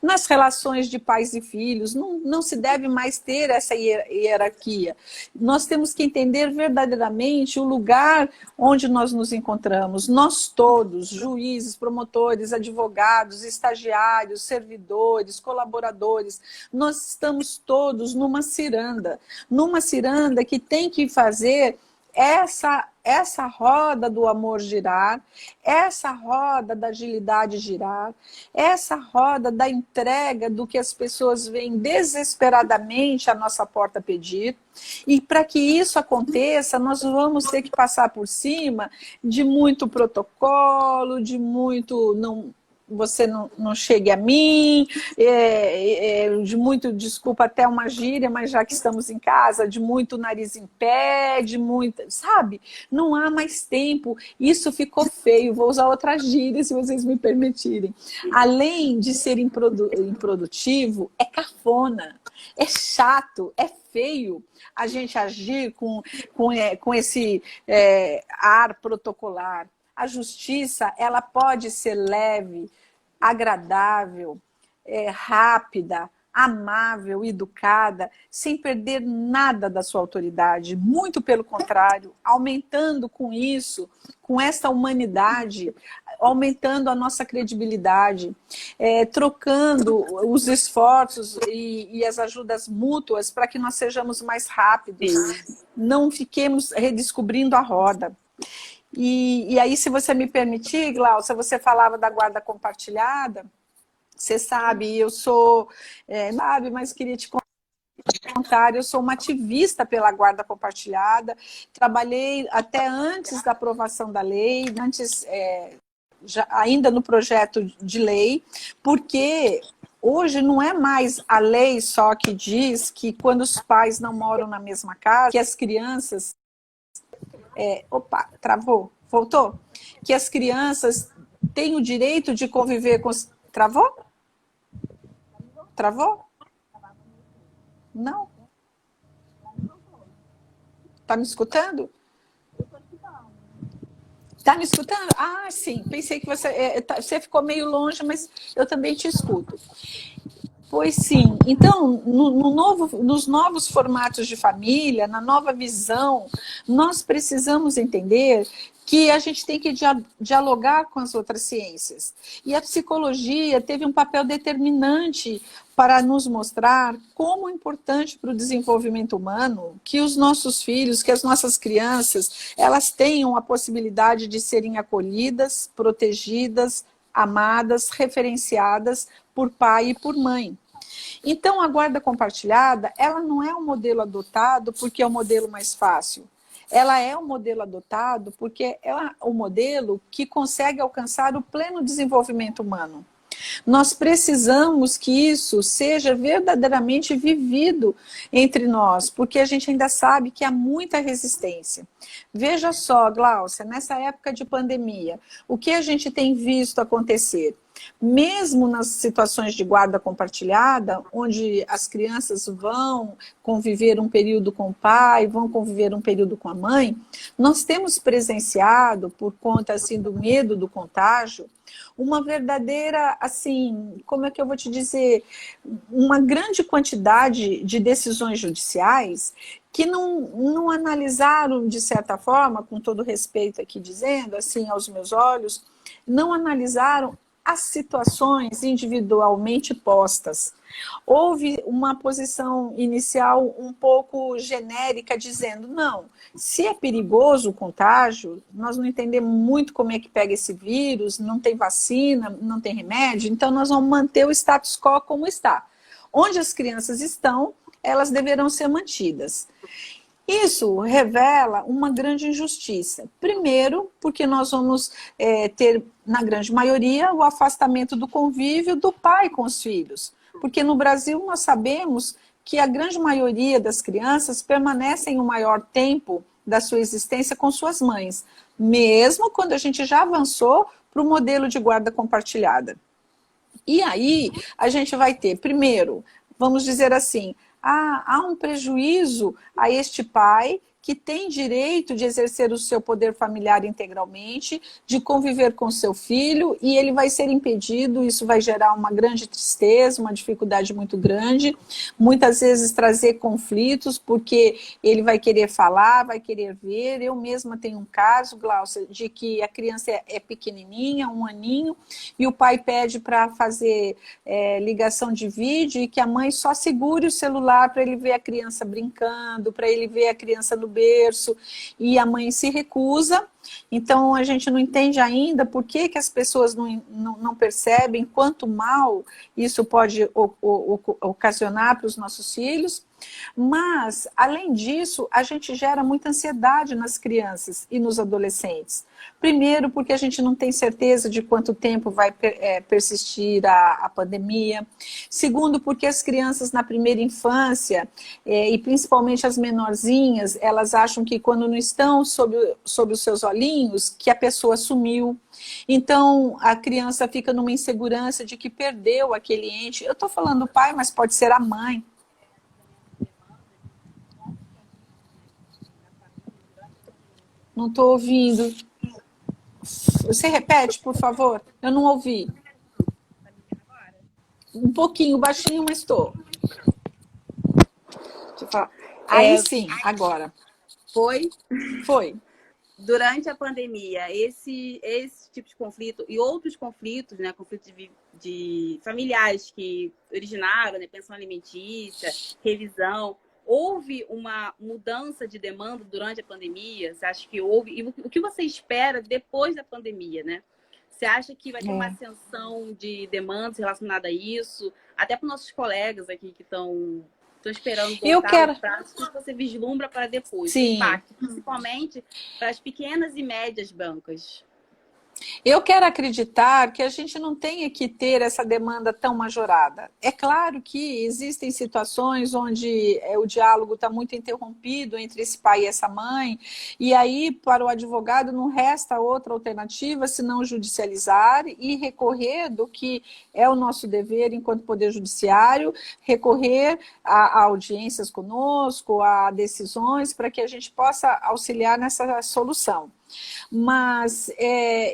nas relações de pais e filhos, não se deve mais ter essa hierarquia. Nós temos que entender verdadeiramente o lugar onde nós nos encontramos. Nós todos, juízes, promotores, advogados, estagiários, servidores, colaboradores, nós estamos todos numa ciranda que tem que fazer essa roda do amor girar, essa roda da agilidade girar, essa roda da entrega do que as pessoas vêm desesperadamente à nossa porta pedir. E para que isso aconteça, nós vamos ter que passar por cima de muito protocolo, de muito você não chegue a mim, de muito, desculpa até uma gíria, mas já que estamos em casa, de muito nariz em pé, de muito, sabe? Não há mais tempo, isso ficou feio, vou usar outra gíria se vocês me permitirem. Além de ser improdutivo, é cafona, é chato, é feio a gente agir com esse ar protocolar. A justiça, ela pode ser leve, agradável, rápida, amável, educada, sem perder nada da sua autoridade. Muito pelo contrário, aumentando com isso, com essa humanidade, aumentando a nossa credibilidade, trocando os esforços e as ajudas mútuas para que nós sejamos mais rápidos, não fiquemos redescobrindo a roda. E aí, se você me permitir, Glaucia, você falava da guarda compartilhada, você sabe, eu sou, mas queria te contar, eu sou uma ativista pela guarda compartilhada, trabalhei até antes da aprovação da lei, ainda no projeto de lei, porque hoje não é mais a lei só que diz que quando os pais não moram na mesma casa, que as crianças... travou? Voltou? Que as crianças têm o direito de conviver com os... Travou? Travou? Não? Tá me escutando? Tá me escutando? Ah, sim. Pensei que você ficou meio longe, mas eu também te escuto. Pois sim. Então, nos novos formatos de família, na nova visão, nós precisamos entender que a gente tem que dialogar com as outras ciências. E a psicologia teve um papel determinante para nos mostrar como é importante para o desenvolvimento humano que os nossos filhos, que as nossas crianças, elas tenham a possibilidade de serem acolhidas, protegidas, amadas, referenciadas por pai e por mãe. Então, a guarda compartilhada, ela não é um modelo adotado porque é o modelo mais fácil. Ela é um modelo adotado porque é o modelo que consegue alcançar o pleno desenvolvimento humano. Nós precisamos que isso seja verdadeiramente vivido entre nós, porque a gente ainda sabe que há muita resistência. Veja só, Glaucia, nessa época de pandemia, o que a gente tem visto acontecer? Mesmo nas situações de guarda compartilhada, onde as crianças vão conviver um período com o pai, vão conviver um período com a mãe, nós temos presenciado, por conta assim, do medo do contágio, uma verdadeira, assim, como é que eu vou te dizer, uma grande quantidade de decisões judiciais que não analisaram, de certa forma, com todo respeito aqui dizendo, assim, aos meus olhos, não analisaram as situações individualmente postas. Houve uma posição inicial um pouco genérica, dizendo, não, se é perigoso o contágio, nós não entendemos muito como é que pega esse vírus, não tem vacina, não tem remédio, então nós vamos manter o status quo como está. Onde as crianças estão, elas deverão ser mantidas. Isso revela uma grande injustiça. Primeiro, porque nós vamos ter, na grande maioria, o afastamento do convívio do pai com os filhos. Porque no Brasil nós sabemos que a grande maioria das crianças permanecem o maior tempo da sua existência com suas mães, mesmo quando a gente já avançou para o modelo de guarda compartilhada. E aí a gente vai ter, primeiro, vamos dizer assim, há um prejuízo a este pai que tem direito de exercer o seu poder familiar integralmente, de conviver com seu filho, e ele vai ser impedido, isso vai gerar uma grande tristeza, uma dificuldade muito grande, muitas vezes trazer conflitos, porque ele vai querer falar, vai querer ver. Eu mesma tenho um caso, Glaucia, de que a criança é pequenininha, 1 aninho, e o pai pede para fazer ligação de vídeo e que a mãe só segure o celular para ele ver a criança brincando, para ele ver a criança no berço, e a mãe se recusa. Então a gente não entende ainda por que as pessoas não percebem quanto mal isso pode ocasionar para os nossos filhos. Mas, além disso, a gente gera muita ansiedade nas crianças e nos adolescentes. Primeiro, porque a gente não tem certeza de quanto tempo vai persistir a pandemia. Segundo, porque as crianças na primeira infância, e principalmente as menorzinhas, elas acham que quando não estão sob os seus olhinhos, que a pessoa sumiu. Então, a criança fica numa insegurança de que perdeu aquele ente. Eu estou falando pai, mas pode ser a mãe. Não estou ouvindo. Você repete, por favor? Eu não ouvi. Um pouquinho, baixinho, mas estou. Aí sim, agora. Foi? Foi. Durante a pandemia, esse tipo de conflito e outros conflitos, né, conflitos de familiares que originaram, né, pensão alimentícia, revisão, houve uma mudança de demanda durante a pandemia? Você acha que houve? E o que você espera depois da pandemia, né? Você acha que vai ter uma ascensão de demandas relacionada a isso? Até para os nossos colegas aqui que estão esperando voltar o prazo, o que você vislumbra para depois? Sim. O impacto, principalmente para as pequenas e médias bancas. Eu quero acreditar que a gente não tenha que ter essa demanda tão majorada. É claro que existem situações onde o diálogo está muito interrompido entre esse pai e essa mãe, e aí para o advogado não resta outra alternativa senão judicializar e recorrer do que é o nosso dever enquanto Poder Judiciário, recorrer a audiências conosco, a decisões, para que a gente possa auxiliar nessa solução. Mas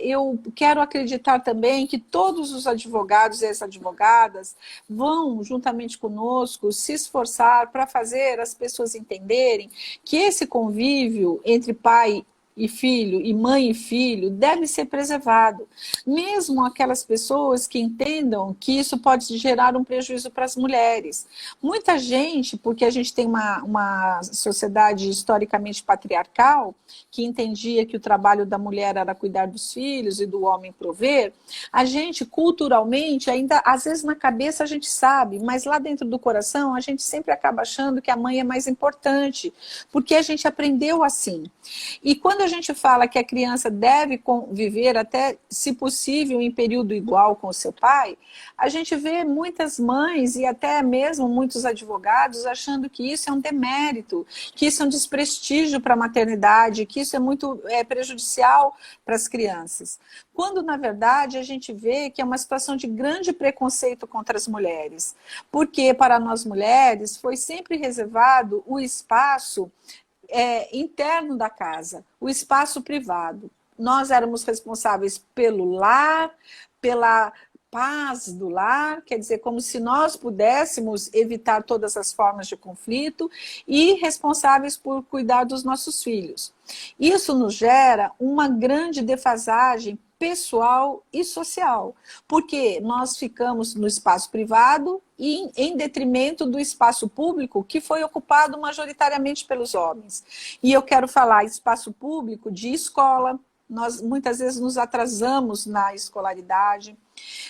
eu quero acreditar também que todos os advogados e as advogadas vão, juntamente conosco, se esforçar para fazer as pessoas entenderem que esse convívio entre pai e filho, e mãe e filho, deve ser preservado. Mesmo aquelas pessoas que entendam que isso pode gerar um prejuízo para as mulheres. Muita gente, porque a gente tem uma sociedade historicamente patriarcal, que entendia que o trabalho da mulher era cuidar dos filhos e do homem prover, a gente, culturalmente, ainda, às vezes na cabeça a gente sabe, mas lá dentro do coração a gente sempre acaba achando que a mãe é mais importante, porque a gente aprendeu assim. E quando a gente fala que a criança deve conviver até, se possível, em período igual com o seu pai, a gente vê muitas mães e até mesmo muitos advogados achando que isso é um demérito, que isso é um desprestígio para a maternidade, que isso é muito prejudicial para as crianças. Quando, na verdade, a gente vê que é uma situação de grande preconceito contra as mulheres, porque para nós mulheres foi sempre reservado o espaço interno da casa, o espaço privado. Nós éramos responsáveis pelo lar, pela paz do lar, quer dizer, como se nós pudéssemos evitar todas as formas de conflito e responsáveis por cuidar dos nossos filhos. Isso nos gera uma grande defasagem pessoal e social, porque nós ficamos no espaço privado e em detrimento do espaço público, que foi ocupado majoritariamente pelos homens. E eu quero falar espaço público de escola, nós muitas vezes nos atrasamos na escolaridade.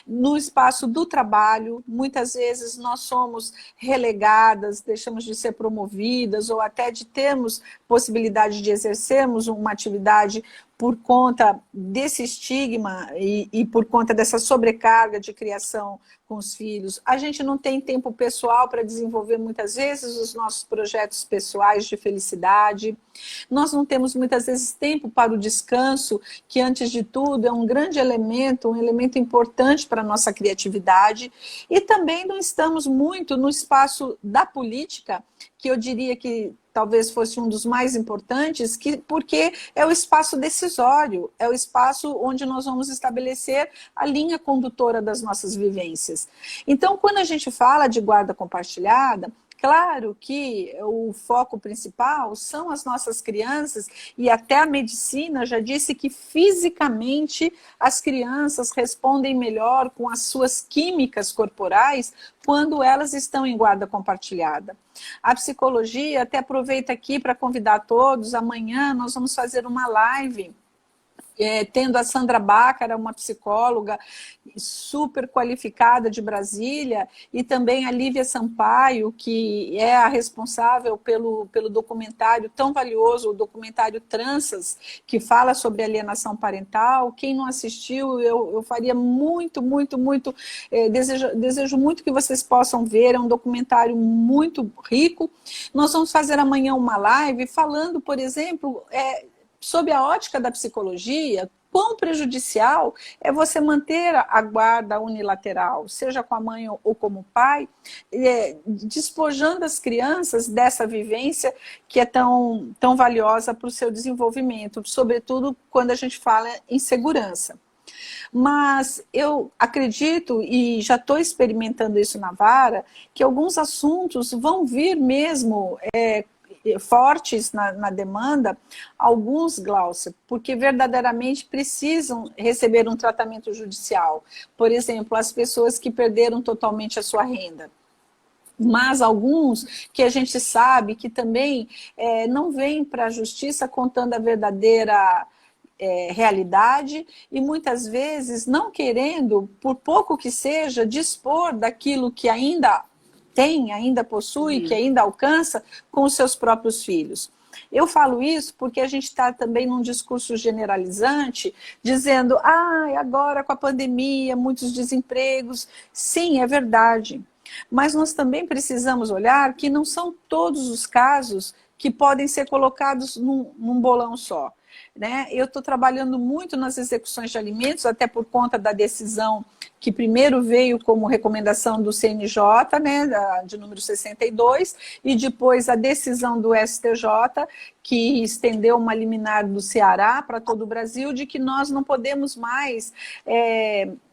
No espaço do trabalho, muitas vezes nós somos relegadas, deixamos de ser promovidas ou até de termos possibilidade de exercermos uma atividade por conta desse estigma e por conta dessa sobrecarga de criação com os filhos. A gente não tem tempo pessoal para desenvolver muitas vezes os nossos projetos pessoais de felicidade. Nós não temos muitas vezes tempo para o descanso, que antes de tudo é um grande elemento, um elemento importante para a nossa criatividade. E também não estamos muito no espaço da política, que eu diria que talvez fosse um dos mais importantes, porque é o espaço decisório, é o espaço onde nós vamos estabelecer a linha condutora das nossas vivências. Então, quando a gente fala de guarda compartilhada, claro que o foco principal são as nossas crianças, e até a medicina já disse que fisicamente as crianças respondem melhor com as suas químicas corporais quando elas estão em guarda compartilhada. A psicologia, até aproveita aqui para convidar todos, amanhã nós vamos fazer uma live tendo a Sandra Bácara, uma psicóloga super qualificada de Brasília, e também a Lívia Sampaio, que é a responsável pelo documentário tão valioso, o documentário Tranças, que fala sobre alienação parental. Quem não assistiu, eu faria muito, desejo muito que vocês possam ver, é um documentário muito rico. Nós vamos fazer amanhã uma live falando, por exemplo, sob a ótica da psicologia, quão prejudicial é você manter a guarda unilateral, seja com a mãe ou como pai, despojando as crianças dessa vivência que é tão valiosa para o seu desenvolvimento, sobretudo quando a gente fala em segurança. Mas eu acredito, e já estou experimentando isso na vara, que alguns assuntos vão vir mesmo fortes na demanda, alguns, Gláucia, porque verdadeiramente precisam receber um tratamento judicial. Por exemplo, as pessoas que perderam totalmente a sua renda. Mas alguns que a gente sabe que também não vêm para a justiça contando a verdadeira realidade e muitas vezes não querendo, por pouco que seja, dispor daquilo que ainda tem, ainda possui, que ainda alcança com os seus próprios filhos. Eu falo isso porque a gente está também num discurso generalizante, dizendo, agora com a pandemia, muitos desempregos. Sim, é verdade. Mas nós também precisamos olhar que não são todos os casos que podem ser colocados num bolão só. Né? Eu estou trabalhando muito nas execuções de alimentos, até por conta da decisão que primeiro veio como recomendação do CNJ, né, de número 62, e depois a decisão do STJ, que estendeu uma liminar do Ceará para todo o Brasil, de que nós não podemos mais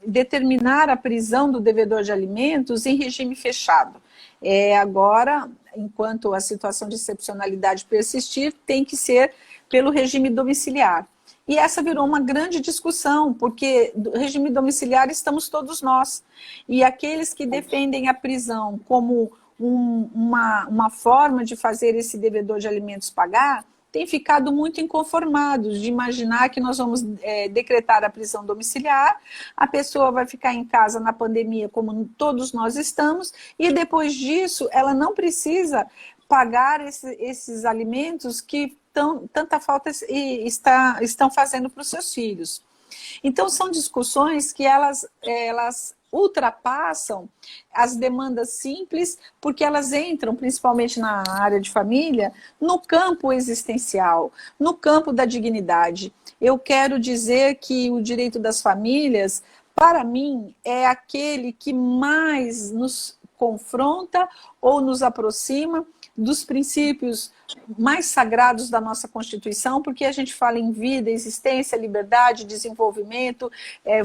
determinar a prisão do devedor de alimentos em regime fechado. Agora, enquanto a situação de excepcionalidade persistir, tem que ser pelo regime domiciliar. E essa virou uma grande discussão, porque do regime domiciliar estamos todos nós. E aqueles que defendem a prisão como uma forma de fazer esse devedor de alimentos pagar, têm ficado muito inconformados de imaginar que nós vamos decretar a prisão domiciliar, a pessoa vai ficar em casa na pandemia, como todos nós estamos, e depois disso ela não precisa pagar esses alimentos que tanta falta estão fazendo para os seus filhos. Então, são discussões que elas ultrapassam as demandas simples, porque elas entram, principalmente na área de família, no campo existencial, no campo da dignidade. Eu quero dizer que o direito das famílias, para mim, é aquele que mais nos confronta ou nos aproxima dos princípios mais sagrados da nossa Constituição, porque a gente fala em vida, existência, liberdade, desenvolvimento,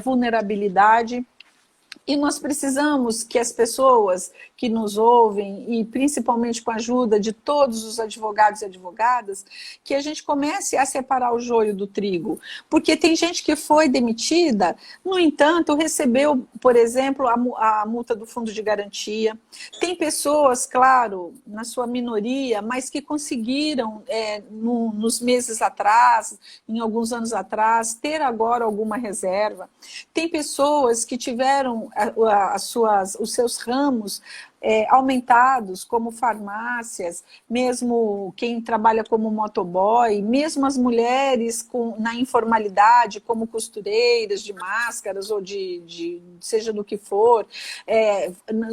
vulnerabilidade. E nós precisamos que as pessoas que nos ouvem, e principalmente com a ajuda de todos os advogados e advogadas, que a gente comece a separar o joio do trigo. Porque tem gente que foi demitida, no entanto, recebeu, por exemplo, a multa do fundo de garantia. Tem pessoas, claro, na sua minoria, mas que conseguiram, nos meses atrás, em alguns anos atrás, ter agora alguma reserva. Tem pessoas que tiveram os seus ramos aumentados, como farmácias, mesmo quem trabalha como motoboy, mesmo as mulheres na informalidade, como costureiras de máscaras ou seja do que for,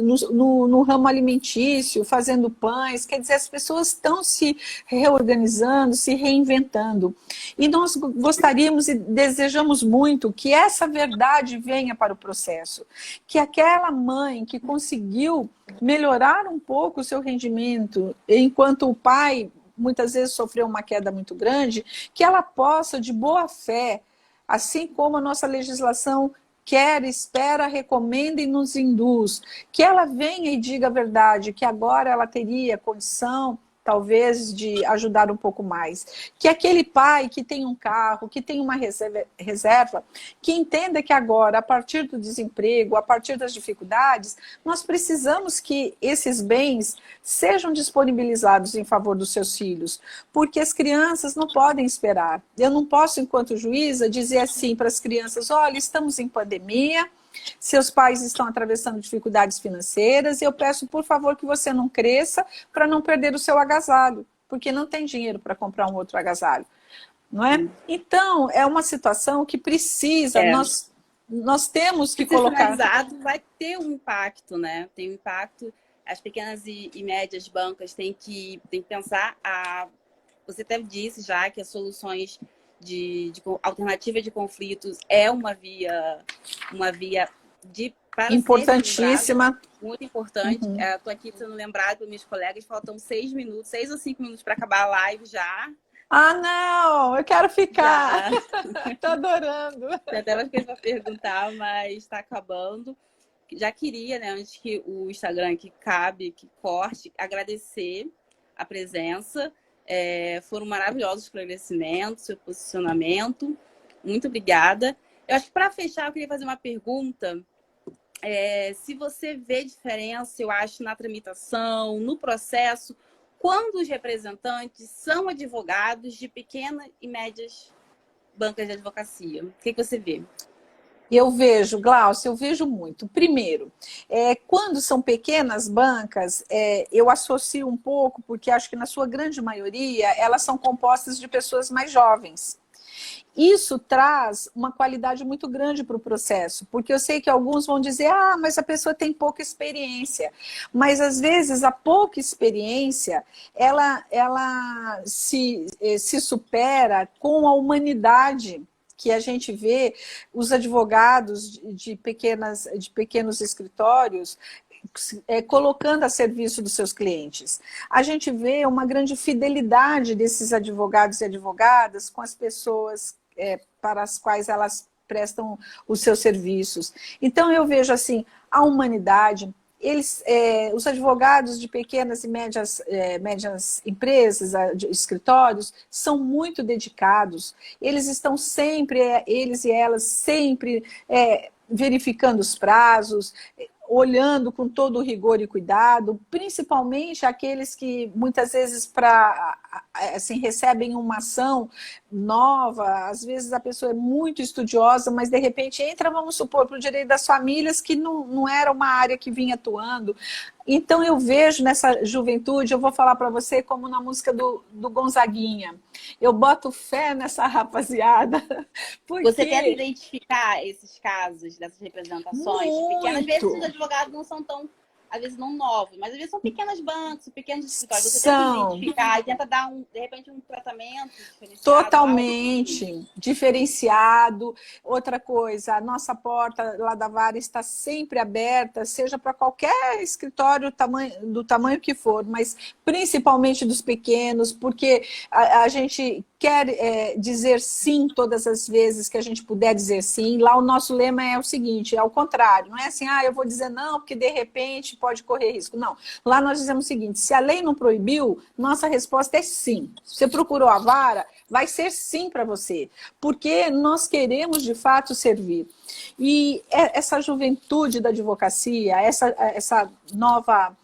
no ramo alimentício, fazendo pães. Quer dizer, as pessoas estão se reorganizando, se reinventando. E nós gostaríamos e desejamos muito que essa verdade venha para o processo, que aquela mãe que conseguiu melhorar um pouco o seu rendimento, enquanto o pai muitas vezes sofreu uma queda muito grande, que ela possa, de boa fé, assim como a nossa legislação quer, espera, recomenda e nos induz, que ela venha e diga a verdade, que agora ela teria condição, talvez, de ajudar um pouco mais. Que aquele pai que tem um carro, que tem uma reserva, que entenda que agora, a partir do desemprego, a partir das dificuldades, nós precisamos que esses bens sejam disponibilizados em favor dos seus filhos, porque as crianças não podem esperar. Eu não posso, enquanto juíza, dizer assim para as crianças: olha, estamos em pandemia, seus pais estão atravessando dificuldades financeiras e eu peço, por favor, que você não cresça para não perder o seu agasalho, porque não tem dinheiro para comprar um outro agasalho, não é? Então, é uma situação que precisa, nós temos que colocar... Vai ter um impacto, né? Tem um impacto, as pequenas e médias bancas têm que pensar, você até disse já que as soluções de alternativa de conflitos é uma via para importantíssima, muito importante. Estou aqui sendo lembrada pelos meus colegas, faltam 6 ou 5 minutos para acabar a live já. Ah, não, eu quero ficar. Estou adorando. Tem até umas coisas para perguntar, mas está acabando. Já queria, né, antes que o Instagram que corte, agradecer a presença. Foram maravilhosos os esclarecimentos, seu posicionamento. Muito obrigada. Eu acho que para fechar, eu queria fazer uma pergunta. Se você vê diferença, eu acho, na tramitação, no processo, quando os representantes são advogados de pequenas e médias bancas de advocacia. O que você vê? Eu vejo, Glaucia, eu vejo muito. Primeiro, quando são pequenas bancas, eu associo um pouco, porque acho que na sua grande maioria, elas são compostas de pessoas mais jovens. Isso traz uma qualidade muito grande para o processo, porque eu sei que alguns vão dizer: ah, mas a pessoa tem pouca experiência. Mas, às vezes, a pouca experiência, ela se supera com a humanidade que a gente vê os advogados de pequenos escritórios colocando a serviço dos seus clientes. A gente vê uma grande fidelidade desses advogados e advogadas com as pessoas para as quais elas prestam os seus serviços. Então, eu vejo assim, a humanidade... os advogados de pequenas e médias empresas, de escritórios, são muito dedicados. Eles estão sempre, eles e elas, sempre verificando os prazos, olhando com todo o rigor e cuidado, principalmente aqueles que muitas vezes assim, recebem uma ação nova, às vezes a pessoa é muito estudiosa, mas de repente entra, vamos supor, para o direito das famílias, que não era uma área que vinha atuando. Então eu vejo nessa juventude, eu vou falar para você como na música do Gonzaguinha, eu boto fé nessa rapaziada. Porque... Você tenta identificar esses casos, dessas representações? Porque às vezes os advogados não são tão, às vezes não novos, mas às vezes são pequenas bancas, pequenos escritórios. Você tenta identificar e tenta dar, de repente, um tratamento diferenciado. Totalmente diferenciado. Outra coisa, a nossa porta lá da Vara está sempre aberta, seja para qualquer escritório do tamanho que for, mas principalmente dos pequenos, porque a gente quer dizer sim todas as vezes que a gente puder dizer sim. Lá o nosso lema é o seguinte, é o contrário, não é assim, eu vou dizer não, porque de repente pode correr risco. Não, lá nós dizemos o seguinte, se a lei não proibiu, nossa resposta é sim. Se você procurou a vara, vai ser sim para você, porque nós queremos de fato servir. E essa juventude da advocacia, essa nova,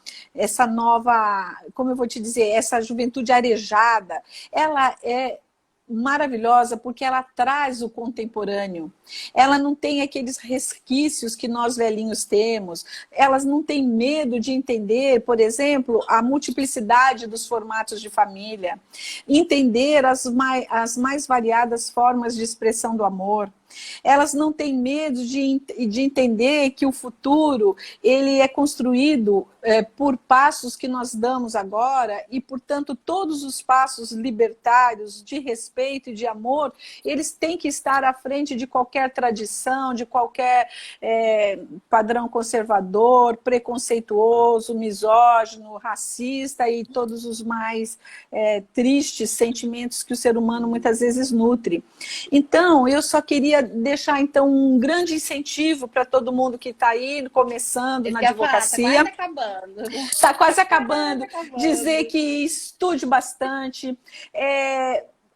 como eu vou te dizer, essa juventude arejada, ela é maravilhosa porque ela traz o contemporâneo. Ela não tem aqueles resquícios que nós velhinhos temos. Elas não têm medo de entender, por exemplo, a multiplicidade dos formatos de família, entender as mais variadas formas de expressão do amor. Elas não têm medo de entender que o futuro ele é construído por passos que nós damos agora e, portanto, todos os passos libertários de respeito e de amor, eles têm que estar à frente de qualquer tradição, de qualquer padrão conservador, preconceituoso, misógino, racista e todos os mais tristes sentimentos que o ser humano muitas vezes nutre. Então, eu só queria deixar então um grande incentivo para todo mundo que está aí começando na advocacia. Está quase acabando. Dizer que estude bastante.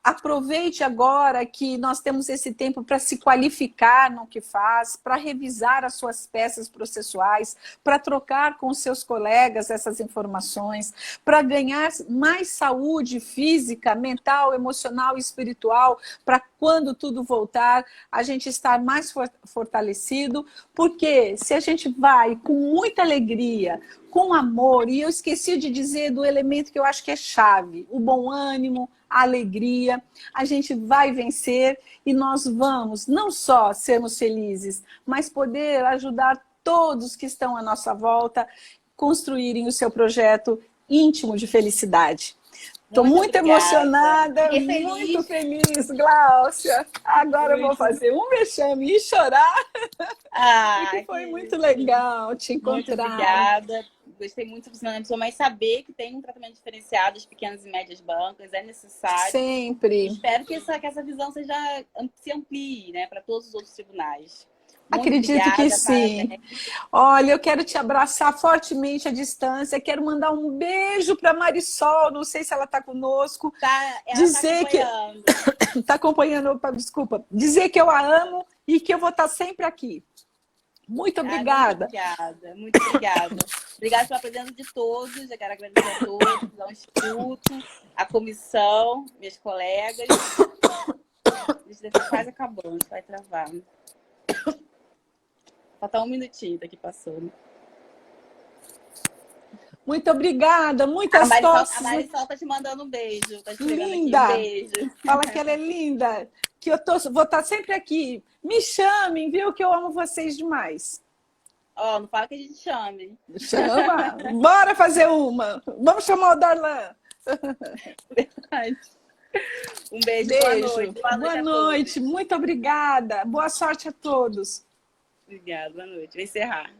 Aproveite agora que nós temos esse tempo para se qualificar no que faz, para revisar as suas peças processuais, para trocar com os seus colegas essas informações, para ganhar mais saúde física, mental, emocional e espiritual, para quando tudo voltar, a gente estar mais fortalecido, porque se a gente vai com muita alegria, com amor, e eu esqueci de dizer do elemento que eu acho que é chave, o bom ânimo, a alegria, a gente vai vencer e nós vamos não só sermos felizes, mas poder ajudar todos que estão à nossa volta construírem o seu projeto íntimo de felicidade. Estou muito emocionada, muito feliz, Gláucia. Agora eu vou fazer um vexame e chorar, porque foi muito legal te encontrar. Muito obrigada. Gostei muito do funcionamento, mas saber que tem um tratamento diferenciado das pequenas e médias bancas é necessário. Sempre. Espero que essa visão se amplie, né, para todos os outros tribunais. Muito Acredito obrigada, que sim. Parabéns. Olha, eu quero te abraçar fortemente à distância. Quero mandar um beijo para Marisol. Não sei se ela está conosco. Ela está acompanhando. Está acompanhando, desculpa. Dizer que eu a amo e que eu vou estar sempre aqui. Muito obrigada. Muito obrigada. Obrigada pela presença de todos. Eu quero agradecer a todos, ao Instituto, à comissão, meus colegas. Isso está quase acabando, vai travar. Falta um minutinho daqui passando. Muito obrigada, muitas tosse. A Marisol está te mandando um beijo. Tá te linda. Aqui, um beijo. Fala que ela é linda. Que eu vou estar sempre aqui. Me chamem, viu? Que eu amo vocês demais. Não fala que a gente chame. Chama. Bora fazer uma. Vamos chamar o Darlan. Verdade. Um beijo. Boa noite. Muito obrigada. Boa sorte a todos. Obrigada. Boa noite. Vou encerrar.